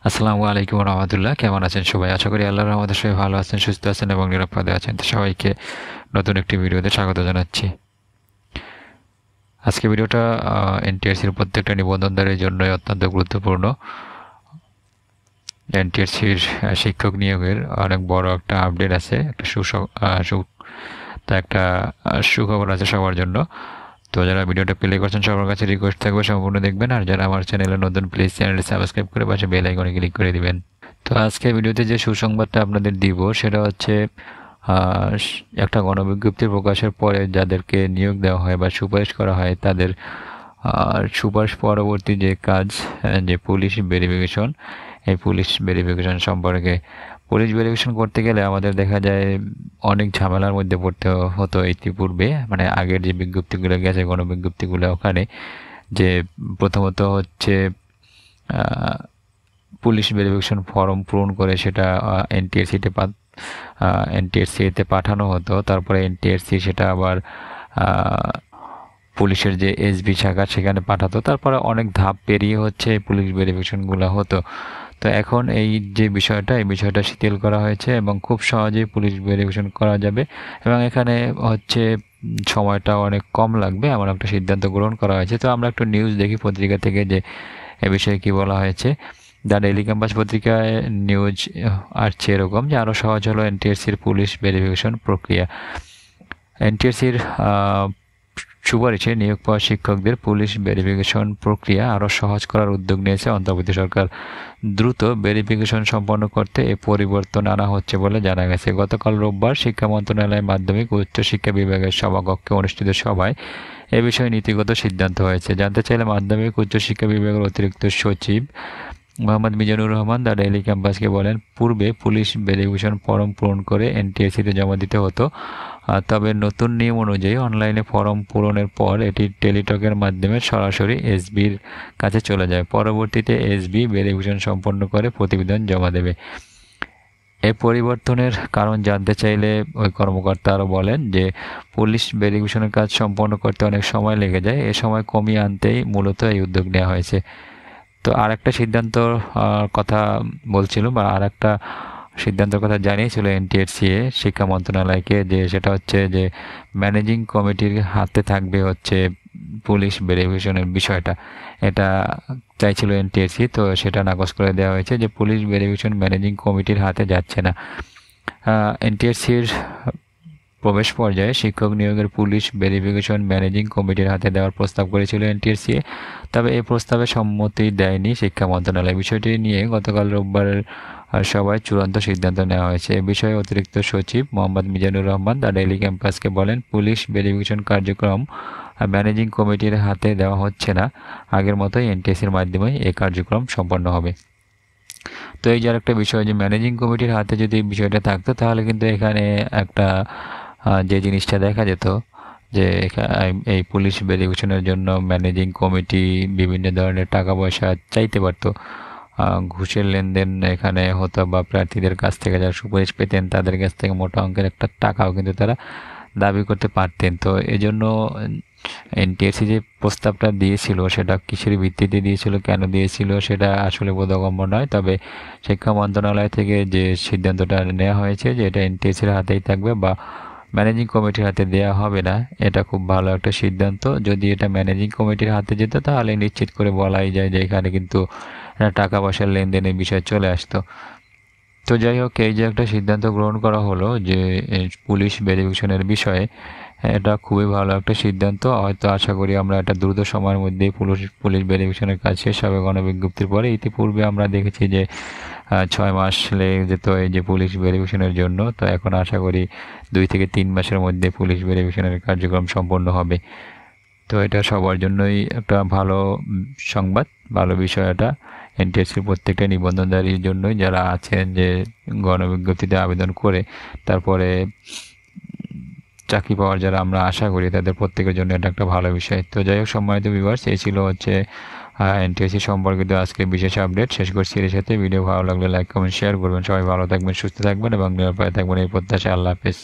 আসসালামু আলাইকুম রহমতুল্লাহ। কেমন আছেন সবাই? আশা করি আল্লাহর রহমতে সবাই ভালো আছেন, সুস্থ আছেন এবং নিরাপদে আছেন। তো সবাইকে নতুন একটি ভিডিওতে স্বাগত জানাচ্ছি। আজকে ভিডিওটা এনটিআরসির প্রত্যেকটা নিবন্ধনদারের জন্যই অত্যন্ত গুরুত্বপূর্ণ। এনটিআরসির শিক্ষক নিয়োগের অনেক বড় একটা আপডেট আছে, একটা একটা সুখবর আছে সবার জন্য। তো যারা ভিডিওটা প্লে করছেন সবার কাছে রিকোয়েস্ট থাকবে সম্পূর্ণ দেখবেন, আর যারা আমার চ্যানেলে নতুন প্লিজ চ্যানেলটি সাবস্ক্রাইব করে পাশে বেল আইকনে ক্লিক করে দিবেন। তো আজকে ভিডিওতে যে সুসংবাদটা আপনাদের দিব সেটা হচ্ছে একটা গণবিজ্ঞপ্তি প্রকাশের পরে যাদেরকে নিয়োগ দেওয়া হয় বা সুপারিশ করা হয় তাদের সুপারিশ পরবর্তী যে কাজ, যে পুলিশ ভেরিফিকেশন, এই পুলিশ ভেরিফিকেশন সম্পর্কে পুলিশ ভেরিফিকেশন করতে গেলে আমাদের দেখা যায় অনেক ঝামেলার মধ্যে পড়তে হতো ইতিপূর্বে, মানে আগের যে বিজ্ঞপ্তিগুলো গেছে গণবিজ্ঞপ্তিগুলো, ওখানে যে প্রথমত হচ্ছে পুলিশ ভেরিফিকেশন ফর্ম পূরণ করে সেটা এনটিআরসিতে পাঠানো হতো। তারপরে এনটিআরসি সেটা আবার পুলিশের যে এসবি শাখা সেখানে পাঠাতো। তারপরে অনেক ধাপ পেরিয়ে হচ্ছে পুলিশ ভেরিফিকেশনগুলো হতো। তো এখন এই যে বিষয়টা, এই বিষয়টা শিথিল করা হয়েছে এবং খুব সহজেই পুলিশ ভেরিফিকেশন করা যাবে এবং এখানে হচ্ছে সময়টা অনেক কম লাগবে, এমন একটা সিদ্ধান্ত গ্রহণ করা হয়েছে। তো আমরা একটু নিউজ দেখি পত্রিকা থেকে যে এ বিষয়ে কি বলা হয়েছে। দ্য ডেইলি ক্যাম্পাস পত্রিকায় নিউজ আসছে এরকম যে আরও সহজ হলো এনটিআরসির পুলিশ ভেরিফিকেশন প্রক্রিয়া। এনটিআরসির সুপারিশে নিয়োগ পাওয়া শিক্ষকদের পুলিশ ভেরিফিকেশন প্রক্রিয়া আরও সহজ করার উদ্যোগ নিয়েছে অন্তর্বর্তী সরকার। দ্রুত ভেরিফিকেশন সম্পন্ন করতে এ পরিবর্তন আনা হচ্ছে বলে জানা গেছে। গতকাল রোববার শিক্ষা মন্ত্রণালয়ের মাধ্যমিক ও উচ্চশিক্ষা বিভাগের সভাকক্ষে অনুষ্ঠিত সভায় এ বিষয়ে নীতিগত সিদ্ধান্ত হয়েছে। জানতে চাইলে মাধ্যমিক উচ্চশিক্ষা বিভাগের অতিরিক্ত সচিব মোহাম্মদ মিজানুর রহমান দ্য ডেইলি ক্যাম্পাসকে বলেন, পূর্বে পুলিশ ভেরিফিকেশন ফর্ম পূরণ করে এনটিএসসিতে জমা দিতে হতো, তবে নতুন নিয়ম অনুযায়ী অনলাইনে ফর্ম পূরণের পর এটি টেলিটকের মাধ্যমে সরাসরি এসবির কাছে চলে যায়। পরবর্তীতে এসবি ভেরিফিকেশন সম্পন্ন করে প্রতিবেদন জমা দেবে। এই পরিবর্তনের কারণ জানতে চাইলে ওই কর্মকর্তা আরও বলেন যে পুলিশ ভেরিফিকেশনের কাজ সম্পন্ন করতে অনেক সময় লেগে যায়, এ সময় কমিয়ে আনতেই মূলত এই উদ্যোগ নেওয়া হয়েছে। তো আরেকটা সিদ্ধান্ত কথা বলছিল, বা আরেকটা সিদ্ধান্তের কথা জানিয়েছিল এনটিআরসিএ শিক্ষা মন্ত্রণালয়কে, যে সেটা হচ্ছে যে ম্যানেজিং কমিটির হাতে থাকবে হচ্ছে পুলিশ ভেরিফিকেশনের বিষয়টা। এটা চাইছিল এনটিআরসি, তো সেটা নাকচ করে দেওয়া হয়েছে যে পুলিশ ভেরিফিকেশন ম্যানেজিং কমিটির হাতে যাচ্ছে না। এনটিআরসির প্রবেশ পর্যায়ে শিক্ষক নিয়োগের পুলিশ ভেরিফিকেশন ম্যানেজিং কমিটির হাতে দেওয়ার প্রস্তাব করেছিল এনটিআরসি, তবে এই প্রস্তাবে সম্মতি দেয়নি শিক্ষা মন্ত্রণালয়। বিষয়টি নিয়ে গতকাল রোববার সভায় চূড়ান্ত সিদ্ধান্ত নেওয়া হয়েছে। এ বিষয়ে অতিরিক্ত সচিব মোহাম্মদ মিজানুর রহমান দ্য ডেইলি ক্যাম্পাসকে বলেন, পুলিশ ভেরিফিকেশন কার্যক্রম ম্যানেজিং কমিটির হাতে দেওয়া হচ্ছে না, আগের মতোই এনটিএসির মাধ্যমে এই কার্যক্রম সম্পন্ন হবে। তো এই যে আরেকটা বিষয়, যে ম্যানেজিং কমিটির হাতে যদি বিষয়টা থাকতো তাহলে কিন্তু এখানে একটা যে জিনিসটা দেখা যেত যে এই পুলিশ ভেরিফিকেশনের জন্য ম্যানেজিং কমিটি বিভিন্ন ধরনের টাকা পয়সা চাইতে পারতো, ঘুষের লেনদেন এখানে হতো, বা প্রার্থীদের কাছ থেকে যারা সুপারিশ পেতেন তাদের কাছ থেকে মোটা অঙ্কের একটা টাকাও কিন্তু তারা দাবি করতে পারতেন। তো এই জন্য এনটিএসসি যে প্রস্তাবটা দিয়েছিল সেটা কিসের ভিত্তিতে দিয়েছিল, কেন দিয়েছিল সেটা আসলে বোধগম্য নয়। তবে শিক্ষা মন্ত্রণালয় থেকে যে সিদ্ধান্তটা নেওয়া হয়েছে যে এটা এনটিএসসির হাতেই থাকবে বা ম্যানেজিং কমিটির হাতে দেওয়া হবে না, এটা খুব ভালো একটা সিদ্ধান্ত। যদি এটা ম্যানেজিং কমিটির হাতে যেত তাহলে নিশ্চিত করে বলাই যায় যে এখানে কিন্তু টাকা পয়সার লেনদেনের বিষয় চলে আসতো। তো যাই হোক, এই যে একটা সিদ্ধান্ত গ্রহণ করা হলো যে পুলিশ ভেরিফিকেশনের বিষয়ে, এটা খুবই ভালো একটা সিদ্ধান্ত। হয়তো আশা করি আমরা একটা দ্রুত সময়ের মধ্যেই পুলিশ ভেরিফিকেশনের কাজ শেষ হবে গণবিজ্ঞপ্তির পরে। ইতিপূর্বে আমরা দেখেছি যে 6 মাস লেগে যেত এই যে পুলিশ ভেরিফিকেশনের জন্য। তো এখন আশা করি 2 থেকে 3 মাসের মধ্যে পুলিশ ভেরিফিকেশনের কার্যক্রম সম্পন্ন হবে। তো এটা সবার জন্যই একটা ভালো সংবাদ, ভালো বিষয় এটা। এনটিএসসির প্রত্যেকটা নিবন্ধনধারীর জন্যই, যারা আছেন যে গণবিজ্ঞপ্তিতে আবেদন করে তারপরে চাকরি পাওয়ার যারা আমরা আশা করি, তাদের প্রত্যেকের জন্য এটা একটা ভালো বিষয়। তো যাই হোক সম্মানিত ভিউয়ার্স, এই ছিল হচ্ছে এনটিএসসি সম্পর্কিত আজকের বিশেষ আপডেট। শেষ করছি এর সাথে। ভিডিও ভালো লাগলে লাইক কমেন্ট শেয়ার করবেন। সবাই ভালো থাকবেন, সুস্থ থাকবেন এবং নিরাপদে থাকবেন এই প্রত্যাশা। আল্লাহ হাফেজ।